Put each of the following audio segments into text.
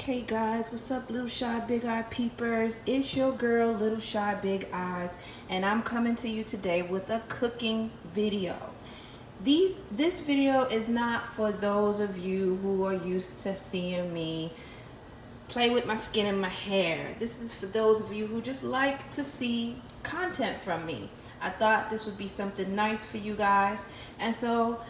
Hey guys, what's up, little shy big eye peepers? It's your girl, little shy big eyes, and I'm coming to you today with a cooking video. This video is not for those of you who are used to seeing me play with my skin and my hair. This is for those of you who just like to see content from me. I thought this would be something nice for you guys, and so,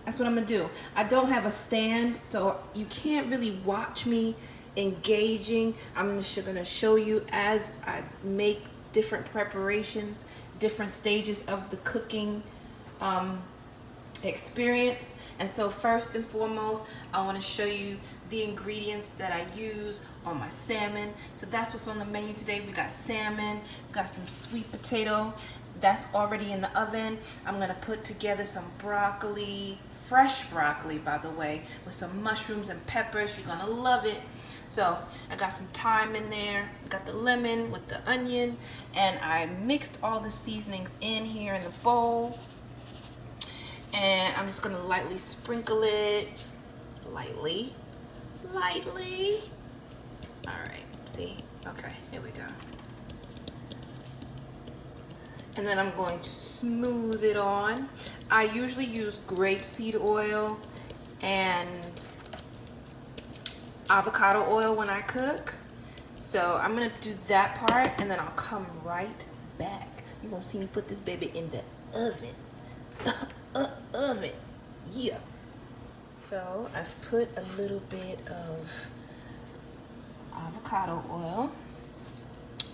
that's what I'm gonna do. I don't have a stand, so you can't really watch me engaging. I'm gonna show you as I make different preparations, different stages of the cooking experience. And so first and foremost, I want to show you the ingredients that I use on my salmon. So that's what's on the menu today. We got salmon, we got some sweet potato that's already in the oven. I'm gonna put together some broccoli, fresh broccoli by the way, with some mushrooms and peppers. You're gonna love it. So I got some thyme in there, I got the lemon with the onion, and I mixed all the seasonings in here in the bowl. And I'm just gonna lightly sprinkle it, lightly. All right, see? Okay, here we go. And then I'm going to smooth it on. I usually use grapeseed oil and avocado oil when I cook. So I'm gonna do that part and then I'll come right back. You're gonna see me put this baby in the oven. Oven, yeah. So I've put a little bit of avocado oil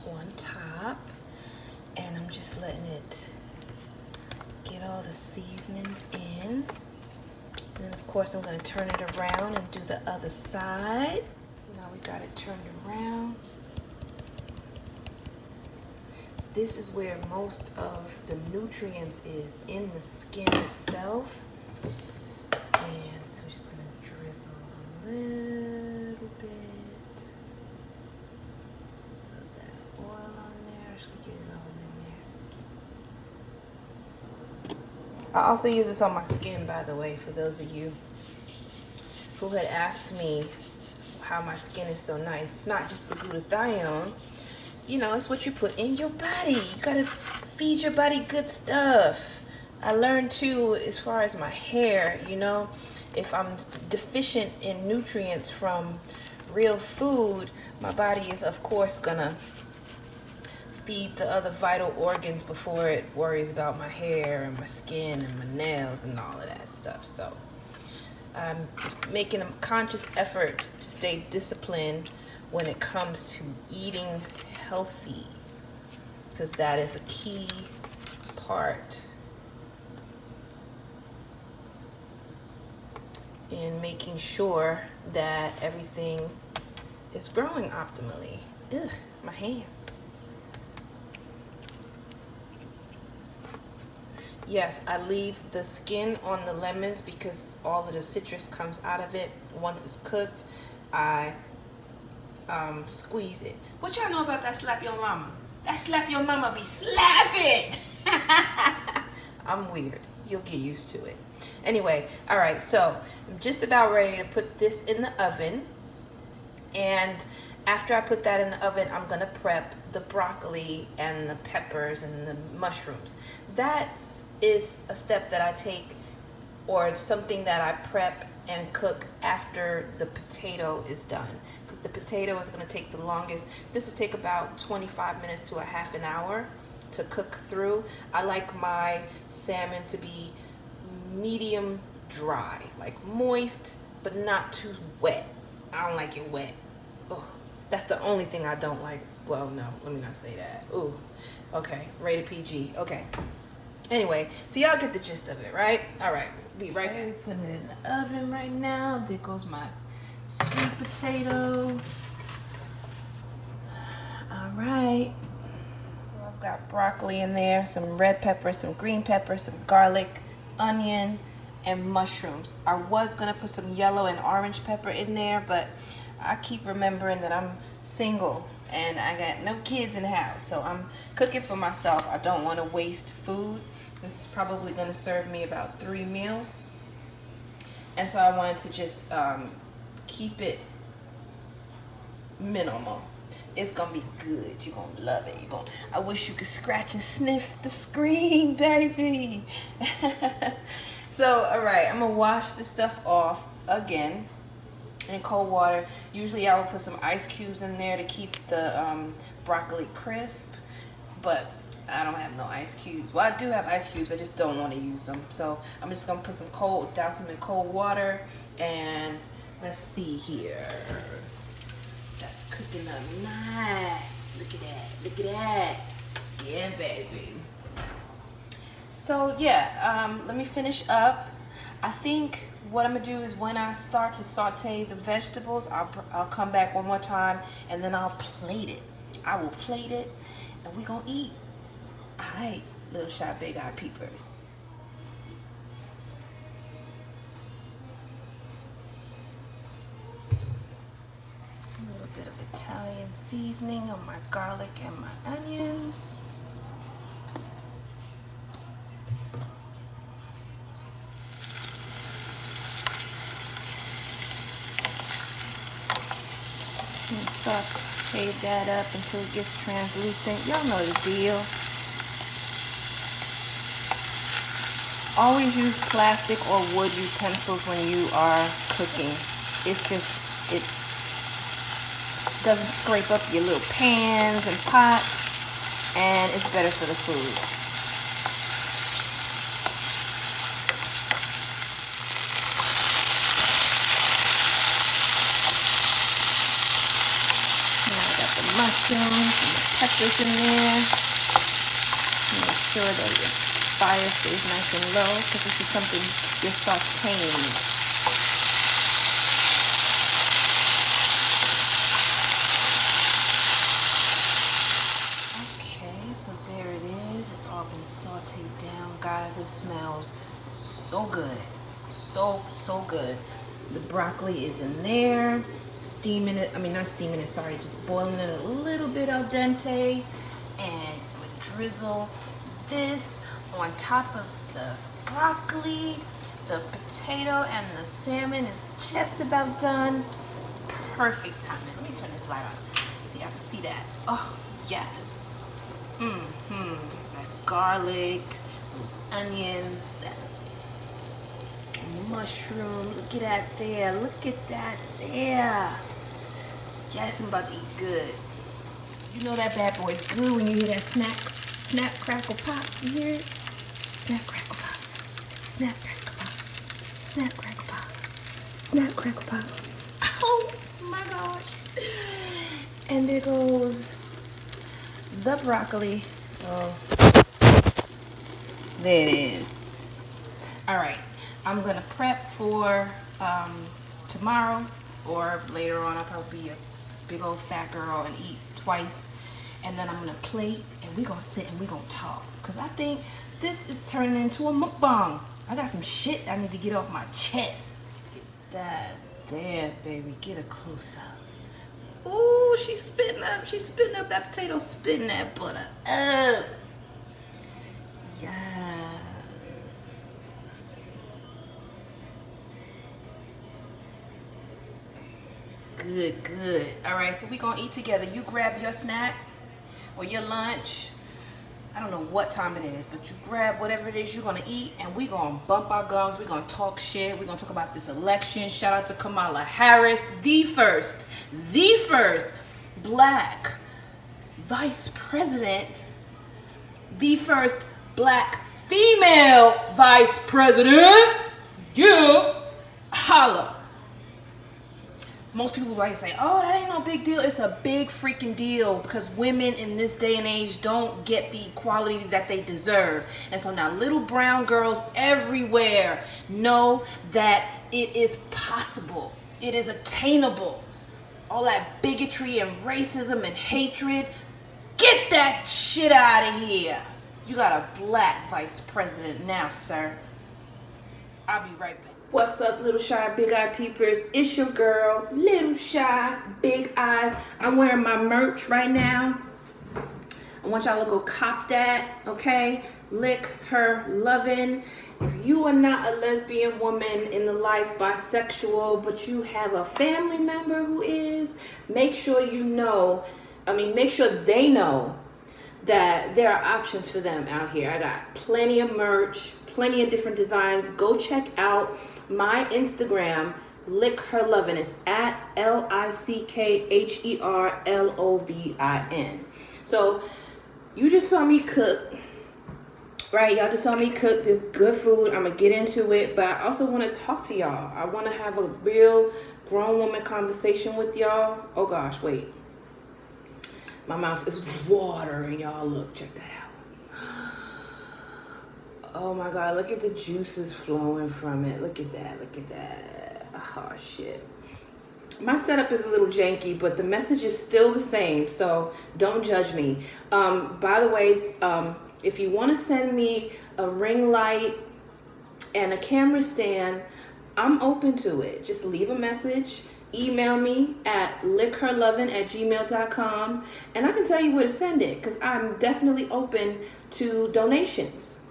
on top, and I'm just letting it get all the seasonings in. And then of course I'm going to turn it around and do the other side. So now we got it turned around. This is where most of the nutrients is, in the skin itself. And so we're just gonna drizzle a little bit of that oil on there. Just gonna get it all in there. I also use this on my skin, by the way, for those of you who had asked me how my skin is so nice. It's not just the glutathione. It's what you put in your body. You gotta feed your body good stuff. I learned too, as far as my hair, if I'm deficient in nutrients from real food, my body is of course gonna feed the other vital organs before it worries about my hair and my skin and my nails and all of that stuff. So I'm making a conscious effort to stay disciplined when it comes to eating healthy, because that is a key part in making sure that everything is growing optimally. Ugh, my hands. Yes, I leave the skin on the lemons because all of the citrus comes out of it. Once it's cooked, I squeeze it. What y'all know about that slap your mama? That slap your mama be slapping. I'm weird. You'll get used to it. Anyway, all right, so I'm just about ready to put this in the oven. And after I put that in the oven, I'm gonna prep the broccoli and the peppers and the mushrooms. That is a step that I take, or something that I prep and cook after the potato is done, because the potato is going to take the longest. This will take about 25 minutes to a half an hour to cook through. I like my salmon to be medium dry, like moist but not too wet. I don't like it wet. Ugh, that's the only thing I don't like. Well, no, let me not say that. Ooh, okay, rated PG. Okay. Anyway, so y'all get the gist of it, right? All right, be right back. Putting it in the oven right now. There goes my sweet potato. All right. I've got broccoli in there, some red pepper, some green pepper, some garlic, onion, and mushrooms. I was gonna put some yellow and orange pepper in there, but I keep remembering that I'm single and I got no kids in the house, so I'm cooking for myself. I don't want to waste food. This is probably going to serve me about 3 meals, and so I wanted to just keep it minimum. It's gonna be good. You're gonna love it. I wish you could scratch and sniff the screen, baby. So, all right, I'm gonna wash this stuff off again in cold water. Usually I will put some ice cubes in there to keep the broccoli crisp, but I don't have no ice cubes. Well, I do have ice cubes, I just don't want to use them. So I'm just gonna put douse them in cold water, and let's see here. That's cooking up nice. Look at that, look at that. Yeah, baby. So yeah, let me finish up. I think what I'm gonna do is when I start to saute the vegetables, I'll come back one more time, and then I'll plate it. I will plate it, and we gonna eat. Alright, little shy big eye peepers. A little bit of Italian seasoning on my garlic and my onions. And saute that up until it gets translucent. Y'all know the deal. Always use plastic or wood utensils when you are cooking. It doesn't scrape up your little pans and pots, and it's better for the food. Now I got the mushrooms and the peppers in there. Make sure that your fire stays nice and low, because this is something you're sauteing. Okay, so there it is. It's all been sauteed down, guys. It smells so good. So good. The broccoli is in there. Steaming it, not steaming it, sorry, just boiling it a little bit al dente. And we drizzle this on top of the broccoli. The potato and the salmon is just about done. Perfect timing. Let me turn this light on so y'all can see that. Oh, yes. That garlic, those onions, that mushroom. Look at that there. Look at that there. Yes, I'm about to eat good. You know that bad boy good when you hear that snap, crackle, pop. You hear it? Snap, crackle, pop. Snap, crackle, pop. Snap, crackle, pop. Snap, crackle, pop. Oh my gosh. And there goes the broccoli. Oh, there it is. All right, I'm gonna prep for tomorrow, or later on. I'll probably be a big old fat girl and eat twice, and then I'm gonna plate, and we're gonna sit and we're gonna talk, because I think this is turning into a mukbang. I got some shit I need to get off my chest. Get that there, baby. Get a close up. Ooh, she's spitting up. She's spitting up that potato, spitting that butter up. Yes. Good, good. All right, so we're going to eat together. You grab your snack or your lunch. I don't know what time it is, but you grab whatever it is you're going to eat, and we're going to bump our gums. We're going to talk shit. We're going to talk about this election. Shout out to Kamala Harris, the first black vice president, the first black female vice president. Yeah, holla. Most people like to say, oh, that ain't no big deal. It's a big freaking deal, because women in this day and age don't get the equality that they deserve. And so now little brown girls everywhere know that it is possible. It is attainable. All that bigotry and racism and hatred, get that shit out of here. You got a black vice president now, sir. I'll be right back. What's up, little shy big eye peepers? It's your girl, little shy big eyes. I'm wearing my merch right now. I want y'all to go cop that, okay? Lick her lovin'. If you are not a lesbian woman in the life, bisexual, but you have a family member who is, make sure make sure they know that there are options for them out here. I got plenty of merch, plenty of different designs. Go check out my Instagram, Lick Her Lovin'. It's at LickHerLovin. So you just saw me cook, right? Y'all just saw me cook this good food. I'm gonna get into it, but I also want to talk to y'all. I want to have a real grown woman conversation with y'all. Oh gosh, wait. My mouth is watering, y'all. Look, check that out. Oh my God, look at the juices flowing from it. Look at that, look at that. Oh shit. My setup is a little janky, but the message is still the same, so don't judge me. By the way, if you want to send me a ring light and a camera stand, I'm open to it. Just leave a message. Email me at lickherlovin@gmail.com, and I can tell you where to send it, because I'm definitely open to donations.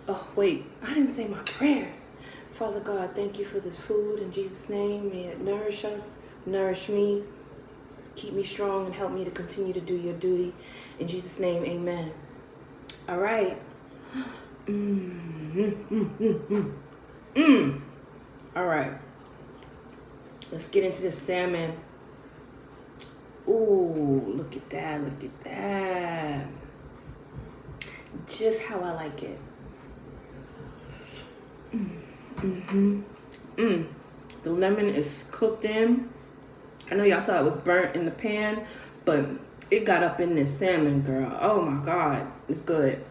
Oh, wait, I didn't say my prayers. Father God, thank you for this food. In Jesus' name, may it nourish us, nourish me, keep me strong, and help me to continue to do your duty. In Jesus' name, amen. All right. All right. Let's get into the salmon. Ooh, look at that, look at that. Just how I like it. The lemon is cooked in. I know y'all saw it was burnt in the pan, but it got up in this salmon, girl. Oh my God, it's good.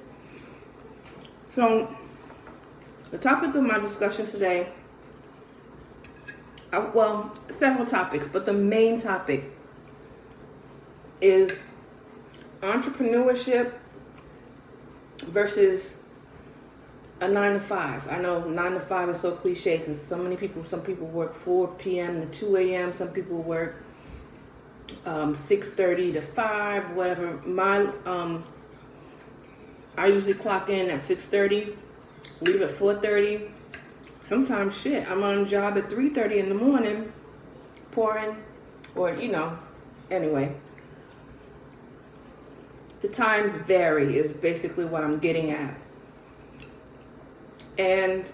So, the topic of my discussion today, well, several topics, but the main topic is entrepreneurship versus a 9 to 5. I know 9 to 5 is so cliche because some people work 4 p.m. to 2 a.m. Some people work 6:30 to 5, whatever. I usually clock in at 6:30, leave at 4:30. Sometimes, shit, I'm on a job at 3:30 in the morning, pouring, or, anyway. The times vary is basically what I'm getting at. And,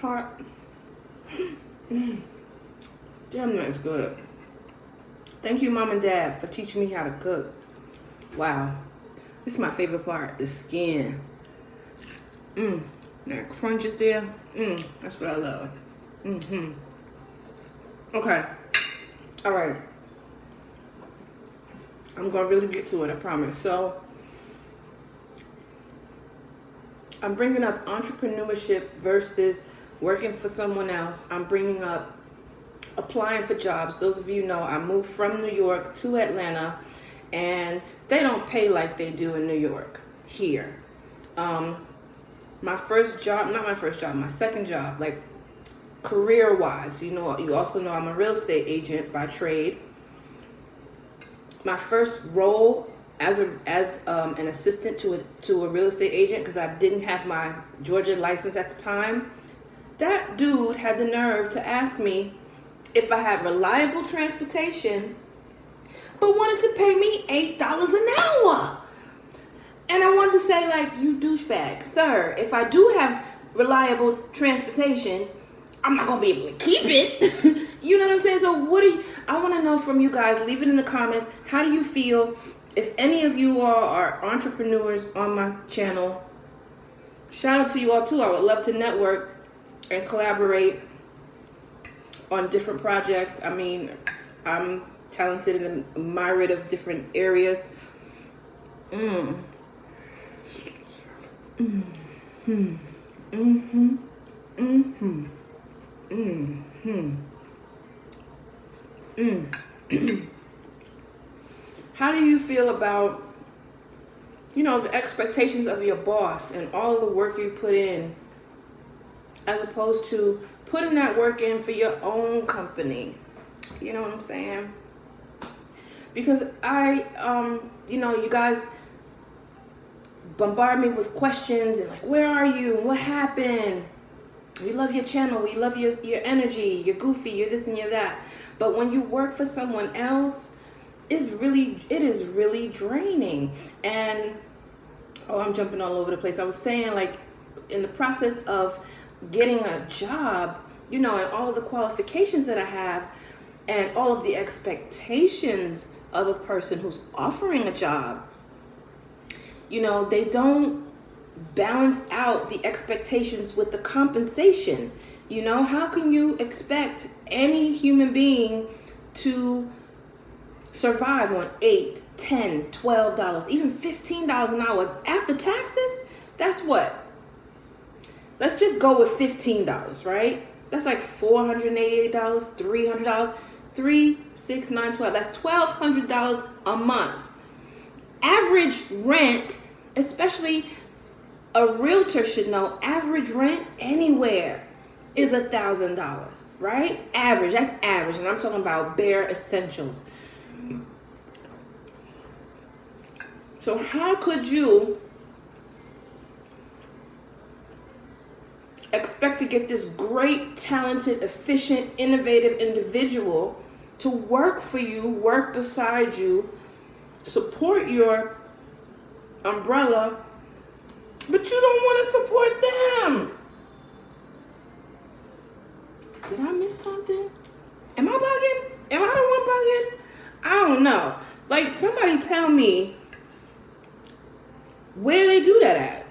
hot. Damn, that's good. Thank you, Mom and Dad, for teaching me how to cook. Wow, this is my favorite part, the skin. That crunch is there. That's what I love. Okay, all right. I'm gonna really get to it, I promise. So, I'm bringing up entrepreneurship versus working for someone else. I'm bringing up applying for jobs. Those of you know I moved from New York to Atlanta, and they don't pay like they do in New York here. My second job, like career-wise, you also know I'm a real estate agent by trade. My first role as an assistant to a real estate agent, because I didn't have my Georgia license at the time, that dude had the nerve to ask me if I had reliable transportation, but wanted to pay me $8 an hour. And I wanted to say, like, you douchebag, sir, if I do have reliable transportation, I'm not gonna be able to keep it. You know what I'm saying? So I want to know from you guys, leave it in the comments. How do you feel? If any of you all are entrepreneurs on my channel, shout out to you all too. I would love to network and collaborate on different projects. I mean, I'm talented in a myriad of different areas. How do you feel about, the expectations of your boss and all of the work you put in, as opposed to putting that work in for your own company? You know what I'm saying? Because you guys, bombard me with questions and like, where are you? What happened? We love your channel. We love your energy. You're goofy. You're this and you're that. But when you work for someone else, it is really draining. And I'm jumping all over the place. I was saying, like, in the process of getting a job, and all the qualifications that I have and all of the expectations of a person who's offering a job, they don't balance out the expectations with the compensation. How can you expect any human being to survive on $8, $10, $12, even $15 an hour after taxes? That's what? Let's just go with $15, right? That's like $488, $300, 3, 6, 9, 12. That's $1,200 a month. Average rent, especially a realtor should know, average rent anywhere is $1,000, right? Average, that's average. And I'm talking about bare essentials. So how could you expect to get this great, talented, efficient, innovative individual to work for you, work beside you, support your umbrella, but you don't want to support them? Did I miss something? Am I bugging? Am I the one bugging? I don't know. Like, somebody tell me where they do that at.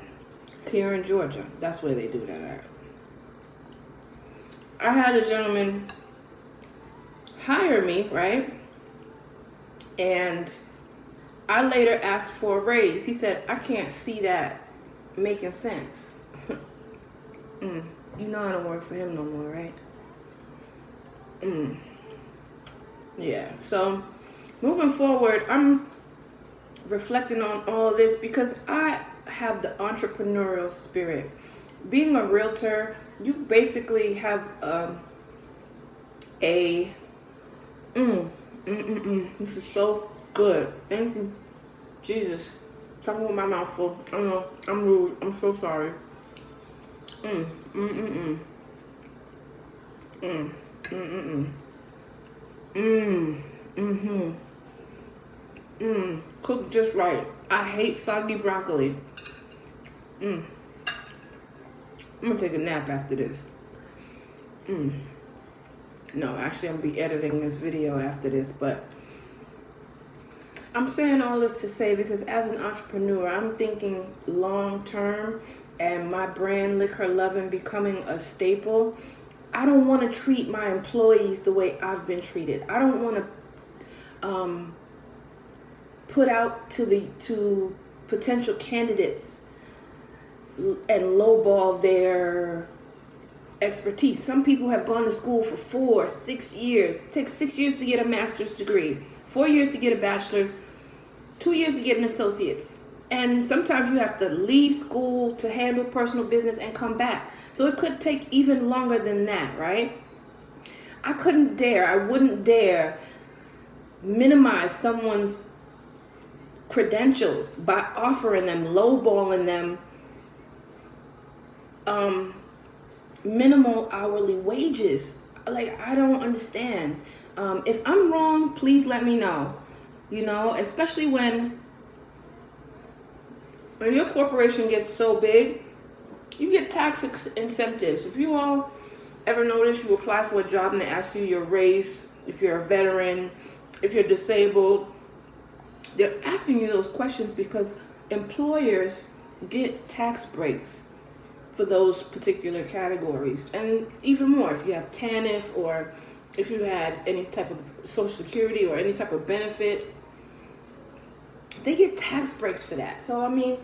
Here in Georgia, that's where they do that at. I had a gentleman hire me, right? And I later asked for a raise. He said, I can't see that making sense. I don't work for him no more, right? Yeah, so moving forward, I'm reflecting on all this because I have the entrepreneurial spirit. Being a realtor, you basically have this is so good. Thank you, Jesus. Talking with my mouth full. I know, I'm rude. I'm so sorry. Cooked just right. I hate soggy broccoli. I'm gonna take a nap after this. No, actually, I'm gonna be editing this video after this, but I'm saying all this to say because as an entrepreneur, I'm thinking long term, and my brand, Liquor Lovin', becoming a staple. I don't want to treat my employees the way I've been treated. I don't want to put out to potential candidates and lowball their expertise. Some people have gone to school for 4, 6 years. It takes 6 years to get a master's degree, 4 years to get a bachelor's, 2 years to get an associate's. And sometimes you have to leave school to handle personal business and come back. So it could take even longer than that, right? I wouldn't dare minimize someone's credentials by offering them, lowballing them, minimal hourly wages. Like, I don't understand. If I'm wrong, please let me know. Especially when your corporation gets so big, you get tax incentives. If you all ever notice, you apply for a job and they ask you your race, if you're a veteran, if you're disabled, they're asking you those questions because employers get tax breaks for those particular categories. And even more, if you have TANF or if you had any type of Social Security or any type of benefit, they get tax breaks for that. So, I mean,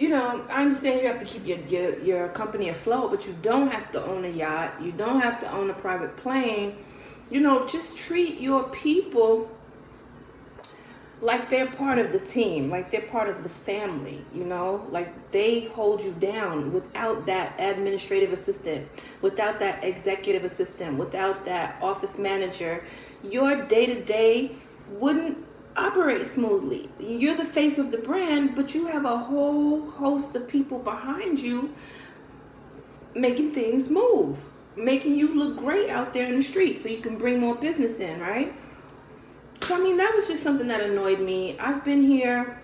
I understand you have to keep your company afloat, but you don't have to own a yacht. You don't have to own a private plane. Just treat your people like they're part of the team, like they're part of the family, like they hold you down. Without that administrative assistant, without that executive assistant, without that office manager, your day-to-day wouldn't operate smoothly. You're the face of the brand, but you have a whole host of people behind you making things move, making you look great out there in the street so you can bring more business in, right? So, I mean, that was just something that annoyed me. I've been here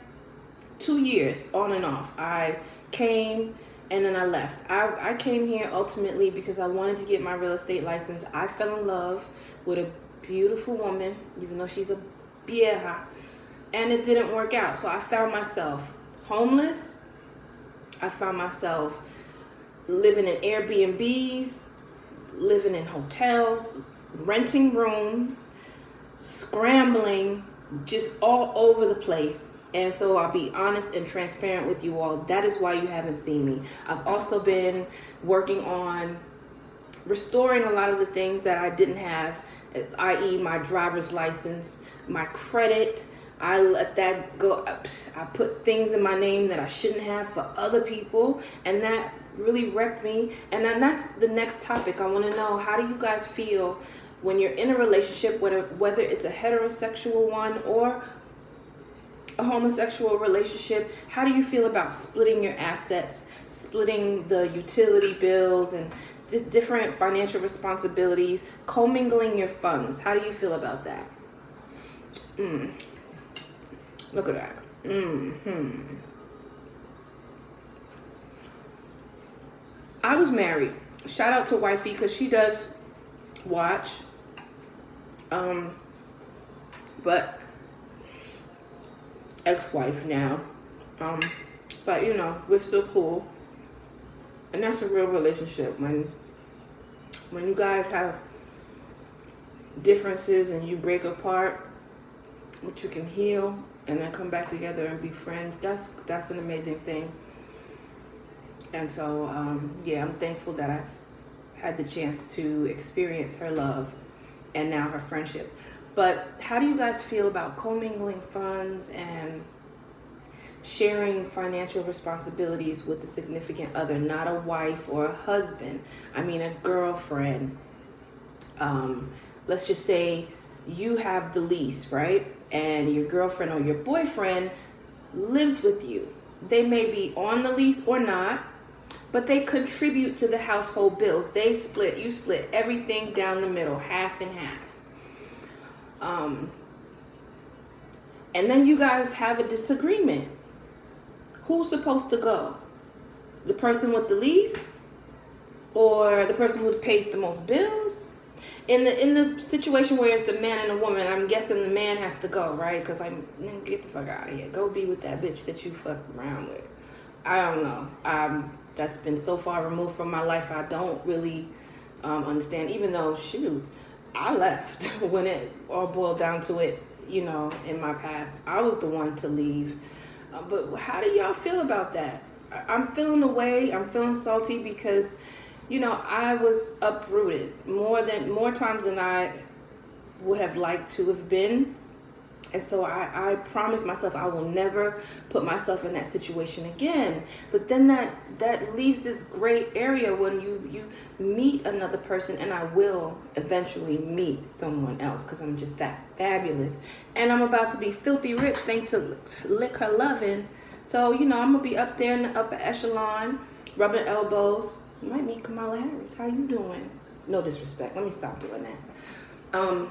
2 years on and off. I came and then I left. I came here ultimately because I wanted to get my real estate license. I fell in love with a beautiful woman, even though she's a vieja, and it didn't work out. So I found myself homeless. I found myself living in Airbnbs, living in hotels, renting rooms, scrambling, just all over the place. And so I'll be honest and transparent with you all. That is why you haven't seen me. I've also been working on restoring a lot of the things that I didn't have, i.e. my driver's license, my credit. I let that go. I put things in my name that I shouldn't have for other people, and that really wrecked me. And then that's the next topic. I want to know, how do you guys feel when you're in a relationship, whether it's a heterosexual one or a homosexual relationship? How do you feel about splitting your assets, splitting the utility bills and different financial responsibilities, commingling your funds? How do you feel about that? Look at that. I was married. Shout out to wifey, because she does watch. But ex-wife now. But you know, we're still cool. And that's a real relationship. When you guys have differences and you break apart, but you can heal and then come back together and be friends, that's an amazing thing. And so yeah, I'm thankful that I had the chance to experience her love and now her friendship. But how do you guys feel about commingling funds and sharing financial responsibilities with a significant other, not a wife or a husband? I mean, a girlfriend. Let's just say you have the lease, right? And your girlfriend or your boyfriend lives with you. They may be on the lease or not, but they contribute to the household bills. You split everything down the middle, half and half. And then you guys have a disagreement. Who's supposed to go? The person with the lease or the person who pays the most bills? In the situation where it's a man and a woman, I'm guessing the man has to go, right? Because get the fuck out of here. Go be with that bitch that you fucked around with. I don't know. That's been so far removed from my life. I don't really understand. Even though, shoot, I left when it all boiled down to it. You know, in my past, I was the one to leave. But how do y'all feel about that? I'm feeling away. I'm feeling salty because, you know, I was uprooted more times than I would have liked to have been. And so I promised myself I will never put myself in that situation again. But then that leaves this gray area when you meet another person, and I will eventually meet someone else because I'm just that fabulous. And I'm about to be filthy rich thanks to lick her loving. So, you know, I'm going to be up there in the upper echelon, rubbing elbows. You might meet Kamala Harris. How you doing? No disrespect. Let me stop doing that.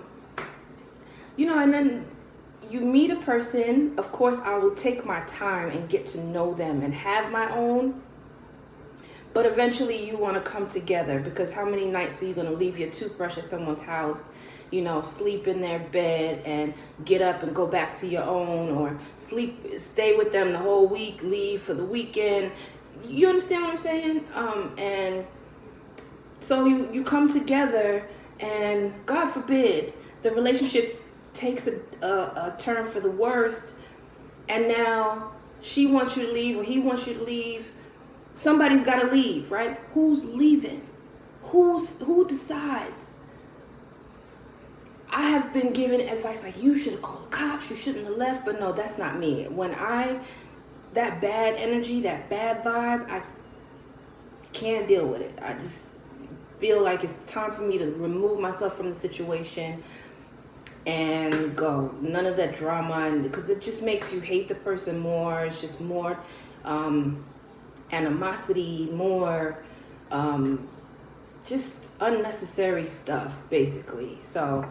You know, and then you meet a person. Of course, I will take my time and get to know them and have my own. But eventually you want to come together, because how many nights are you going to leave your toothbrush at someone's house, you know, sleep in their bed and get up and go back to your own, or stay with them the whole week, leave for the weekend? You understand what I'm saying? And so you come together, and God forbid the relationship takes a turn for the worst, and now she wants you to leave or he wants you to leave. Somebody's got to leave, right? Who's leaving? Who decides? I have been given advice like, you should have called the cops, you shouldn't have left. But no, that's not me. When that bad energy, that bad vibe, I can't deal with it. I just feel like it's time for me to remove myself from the situation. and go. None of that drama, and because it just makes you hate the person more. It's just more animosity, more just unnecessary stuff, basically. So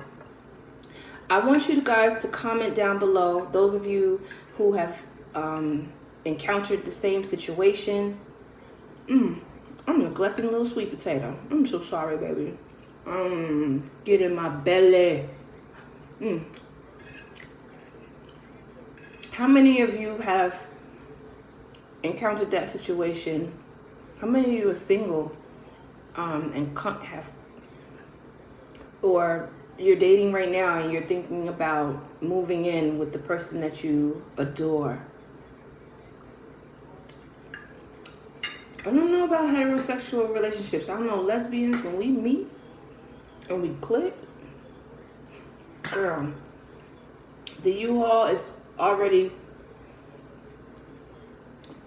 I want you guys to comment down below, those of you who have encountered the same situation. I'm neglecting a little sweet potato. I'm so sorry, baby. Get in my belly. How many of you have encountered that situation? How many of you are single and have, or you're dating right now and you're thinking about moving in with the person that you adore? I don't know about heterosexual relationships. I don't know, lesbians, when we meet and we click, girl, the U-Haul is already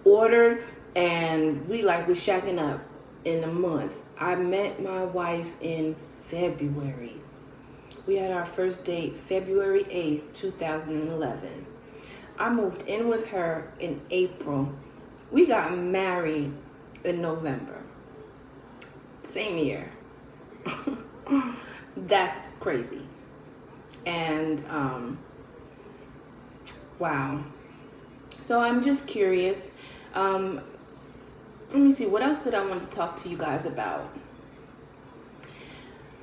ordered and we're shacking up in a month. I met my wife in February. We had our first date February 8th, 2011. I moved in with her in April. We got married in November. Same year. That's crazy. And wow. So I'm just curious. Let me see, what else did I want to talk to you guys about?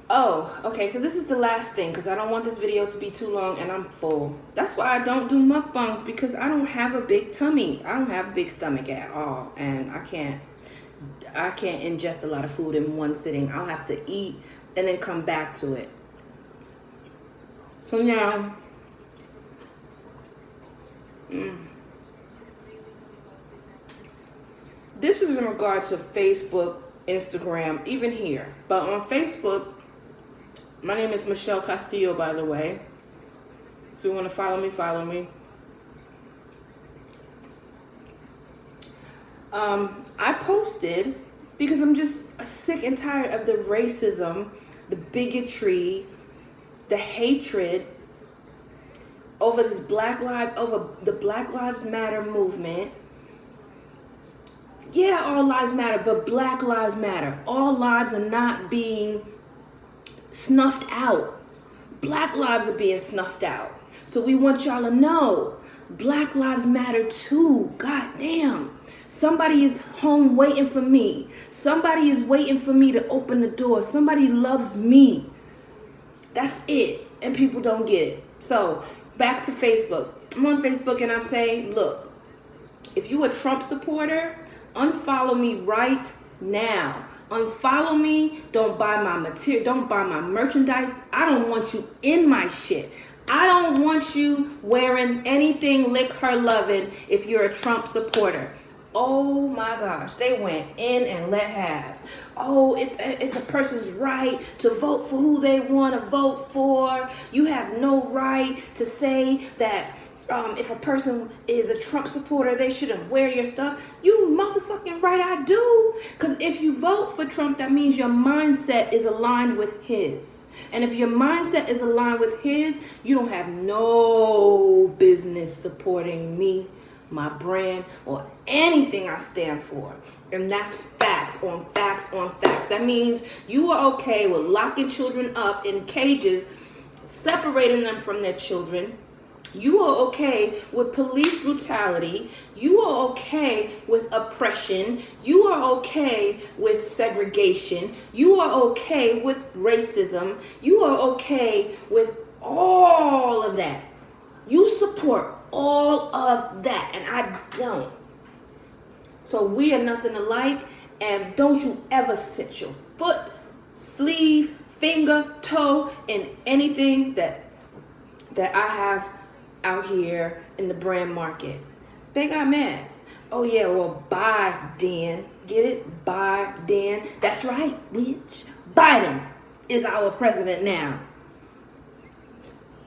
Oh, okay, so this is the last thing, because I don't want this video to be too long and I'm full. That's why I don't do mukbangs, because I don't have a big tummy. I don't have a big stomach at all, and I can't ingest a lot of food in one sitting. I'll have to eat and then come back to it. So now, this is in regards to Facebook, Instagram, even here. But on Facebook, my name is Michelle Castillo, by the way. If you want to follow me, follow me. I posted because I'm just sick and tired of the racism, the bigotry, the hatred over this over the Black Lives Matter movement. Yeah, all lives matter, but Black Lives Matter. All lives are not being snuffed out. Black lives are being snuffed out. So we want y'all to know, Black Lives Matter too. God damn. Somebody is home waiting for me. Somebody is waiting for me to open the door. Somebody loves me. That's it. And people don't get it. So back to Facebook. I'm on Facebook and I'm saying, look, if you a Trump supporter, unfollow me right now. Unfollow me. Don't buy my material. Don't buy my merchandise. I don't want you in my shit. I don't want you wearing anything lick her loving if you're a Trump supporter. Oh my gosh, they went in and let have. Oh, it's a person's right to vote for who they want to vote for. You have no right to say that if a person is a Trump supporter, they shouldn't wear your stuff. You motherfucking right I do. Because if you vote for Trump, that means your mindset is aligned with his. And if your mindset is aligned with his, you don't have no business supporting me, my brand, or anything I stand for. And that's facts on facts on facts. That means you are okay with locking children up in cages, separating them from their children. You are okay with police brutality. You are okay with oppression. You are okay with segregation. You are okay with racism. You are okay with all of that. You support all of that, and I don't. So we are nothing alike, and don't you ever set your foot, sleeve, finger, toe in anything that I have out here in the brand market. They got mad. Oh yeah, well, Biden. Get it? Biden. That's right, bitch. Biden is our president now.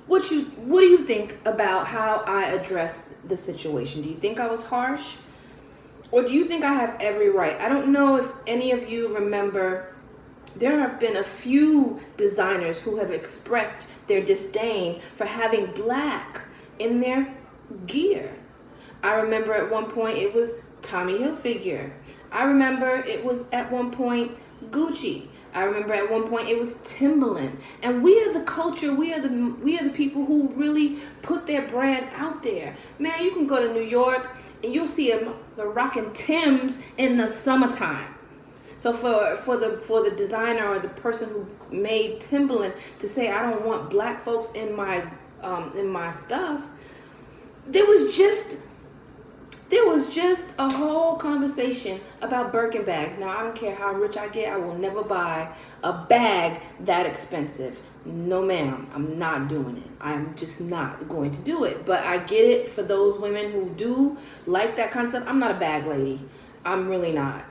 What do you think about how I addressed the situation? Do you think I was harsh? Or do you think I have every right? I don't know if any of you remember there have been a few designers who have expressed their disdain for having black in their gear. I remember at one point it was Tommy Hilfiger. I remember it was at one point Gucci. I remember at one point it was Timberland. And we are the culture, we are the people who really put their brand out there. Man, you can go to New York and you'll see them rocking Timbs in the summertime. So for the designer or the person who made Timberland to say I don't want black folks in my stuff, there was just a whole conversation about Birkin bags. Now, I don't care how rich I get, I will never buy a bag that expensive. No, ma'am, I'm not doing it. I'm just not going to do it. But I get it for those women who do like that kind of stuff. I'm not a bag lady. I'm really not.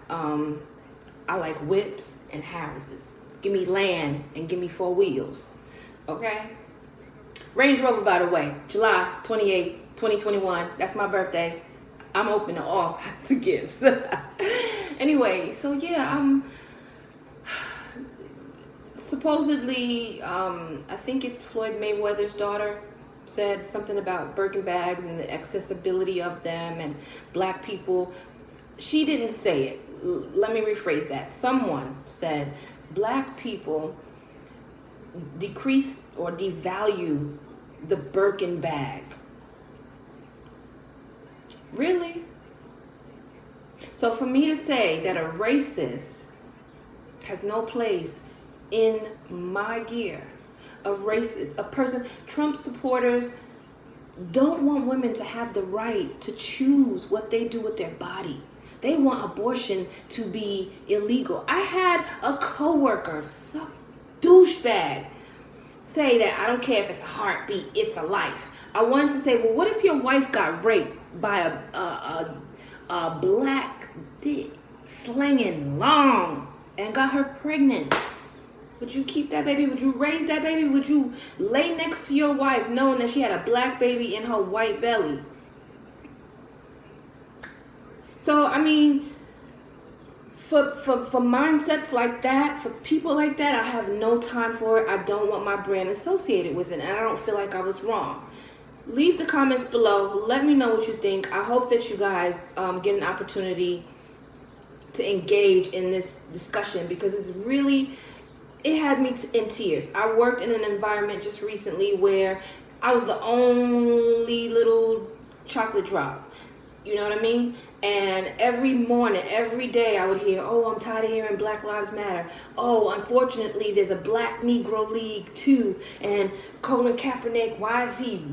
I like whips and houses. Give me land and give me 4 wheels. Okay? Range Rover, by the way, July 28, 2021. That's my birthday. I'm open to all kinds of gifts. Anyway, so yeah, supposedly, I think it's Floyd Mayweather's daughter said something about Birkin bags and the accessibility of them and black people. She didn't say it. Let me rephrase that. Someone said black people decrease or devalue the Birkin bag. Really? So for me to say that a racist has no place in my gear, a person, Trump supporters don't want women to have the right to choose what they do with their body. They want abortion to be illegal. I had a coworker, some douchebag, say that I don't care if it's a heartbeat, it's a life. I wanted to say, well, what if your wife got raped by a black dick slinging long and got her pregnant? Would you keep that baby? Would you raise that baby? Would you lay next to your wife knowing that she had a black baby in her white belly? So, I mean, for mindsets like that, for people like that, I have no time for it. I don't want my brand associated with it, and I don't feel like I was wrong. Leave the comments below. Let me know what you think. I hope that you guys get an opportunity to engage in this discussion because it had me in tears. I worked in an environment just recently where I was the only little chocolate drop. You know what I mean? And every morning, every day I would hear, oh, I'm tired of hearing Black Lives Matter. Oh, unfortunately, there's a Black Negro League too. And Colin Kaepernick, why is he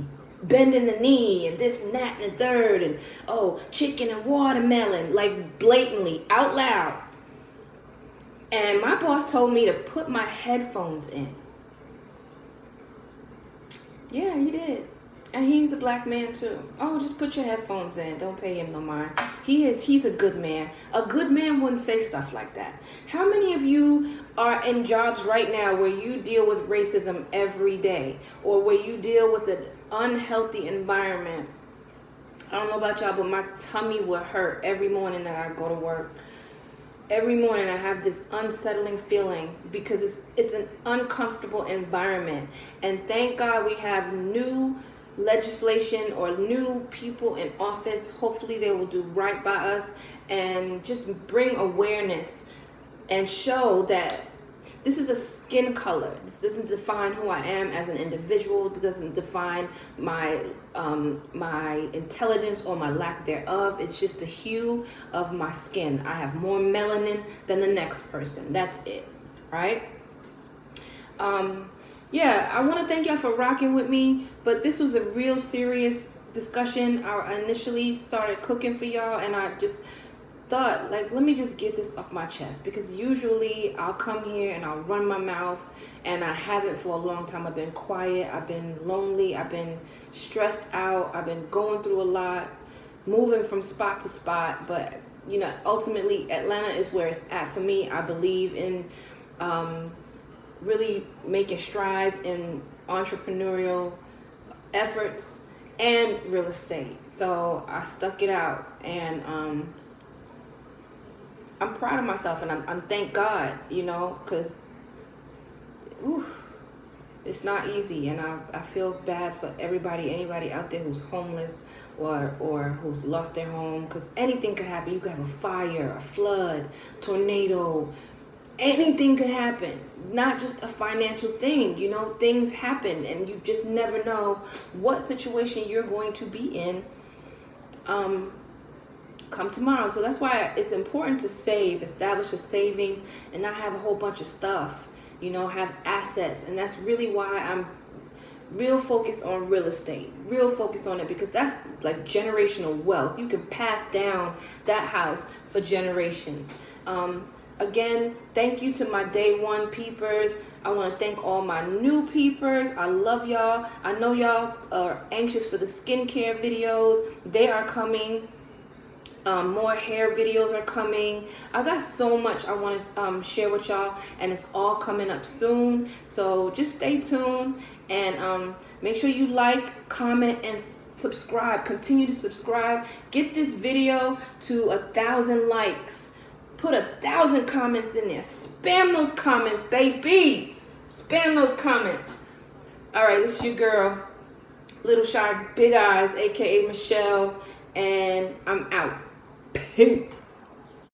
bending the knee and this and that and the third? And oh, chicken and watermelon, like blatantly, out loud. And my boss told me to put my headphones in. Yeah, he did. And he's a black man too. Oh, just put your headphones in. Don't pay him no mind. He's a good man. A good man wouldn't say stuff like that. How many of you are in jobs right now where you deal with racism every day? Or where you deal with an unhealthy environment? I don't know about y'all, but my tummy will hurt every morning that I go to work. Every morning I have this unsettling feeling because it's an uncomfortable environment. And thank God we have new legislation or new people in office. Hopefully they will do right by us and just bring awareness and show that this is a skin color. This doesn't define who I am as an individual. This doesn't define my intelligence or my lack thereof. It's just the hue of my skin. I have more melanin than the next person. That's it, right? Yeah, I want to thank y'all for rocking with me, but this was a real serious discussion. I initially started cooking for y'all, and I just thought, like, let me just get this off my chest, because usually I'll come here and I'll run my mouth, and I haven't for a long time. I've been quiet, I've been lonely, I've been stressed out, I've been going through a lot, moving from spot to spot, but, you know, ultimately Atlanta is where it's at for me. I believe in really making strides in entrepreneurial efforts and real estate. So I stuck it out, and I'm proud of myself, and I'm thank God, you know, because oof, it's not easy. And I feel bad for anybody out there who's homeless or who's lost their home, because anything could happen. You could have a fire, a flood, tornado, anything could happen. Not just a financial thing, you know, things happen and you just never know what situation you're going to be in come tomorrow. So that's why it's important to save, establish a savings, and not have a whole bunch of stuff, you know, have assets. And that's really why I'm real focused on real estate, real focused on it, because that's like generational wealth. You can pass down that house for generations. Again, thank you to my day one peepers. I want to thank all my new peepers. I love y'all. I know y'all are anxious for the skincare videos. They are coming. More hair videos are coming. I got so much I want to share with y'all, and it's all coming up soon. So just stay tuned, and make sure you like, comment, and subscribe. Continue to subscribe. Get this video to 1,000 likes. Put 1,000 comments in there. Spam those comments, baby. Spam those comments. All right, this is your girl, Little Shy Big Eyes, aka Michelle, and I'm out. Peace.